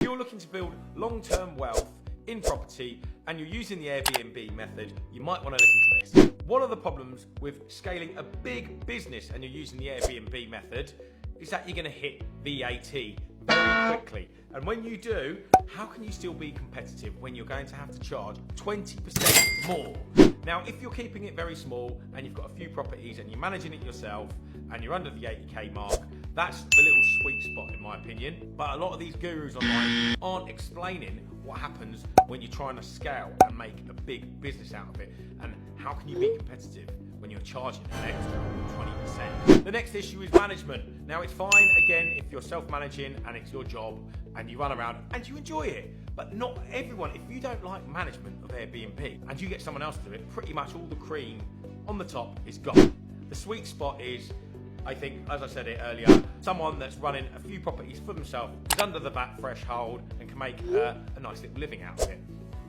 you're looking to build long-term wealth in property and you're using the Airbnb method, you might want to listen to this. One of the problems with scaling a big business and you're using the Airbnb method is that you're going to hit VAT very quickly. And when you do, how can you still be competitive when you're going to have to charge 20% more? Now, if you're keeping it very small and you've got a few properties and you're managing it yourself and you're under the 80k mark, that's the little sweet spot in my opinion. But a lot of these gurus online aren't explaining what happens when you're trying to scale and make a big business out of it, and how can you be competitive when you're charging an extra 20%. The next issue is management. Now, it's fine again if you're self-managing and it's your job and you run around and you enjoy it, but not everyone. If you don't like management of Airbnb and you get someone else to do it, pretty much all the cream on the top is gone. The sweet spot is, I think, as I said it earlier, someone that's running a few properties for themselves, is under the VAT threshold and can make a nice little living out of it.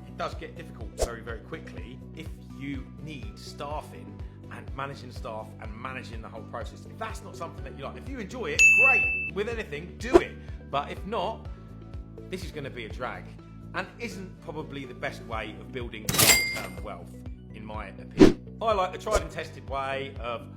It does get difficult very, very quickly if you need staffing and managing staff and managing the whole process. If that's not something that you like, if you enjoy it, great. With anything, do it. But if not, this is going to be a drag and isn't probably the best way of building long-term wealth, in my opinion. I like the tried and tested way of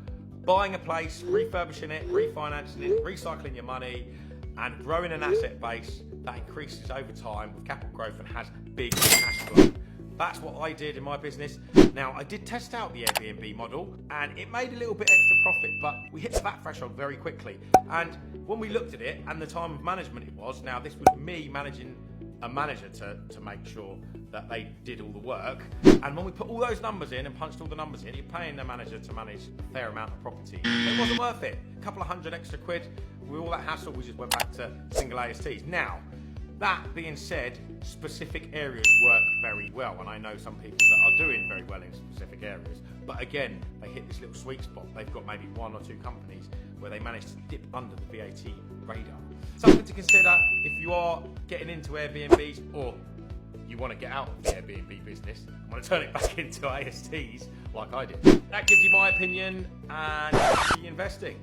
buying a place, refurbishing it, refinancing it, recycling your money, and growing an asset base that increases over time with capital growth and has big cash flow. That's what I did in my business. Now, I did test out the Airbnb model and it made a little bit extra profit, but we hit the VAT threshold very quickly. And when we looked at it and the time of management it was, now this was me managing a manager to make sure that they did all the work. And when we put all those numbers in and punched all the numbers in, you're paying the manager to manage a fair amount of property. It wasn't worth it. A couple of hundred extra quid. With all that hassle, we just went back to single ASTs. Now, that being said, specific areas work very well, and I know some people that are doing very well in specific areas. But again, they hit this little sweet spot. They've got maybe one or two companies where they manage to dip under the VAT radar. Something to consider if you are getting into Airbnbs or you want to get out of the Airbnb business and want to turn it back into ASTs like I did. That gives you my opinion and happy investing.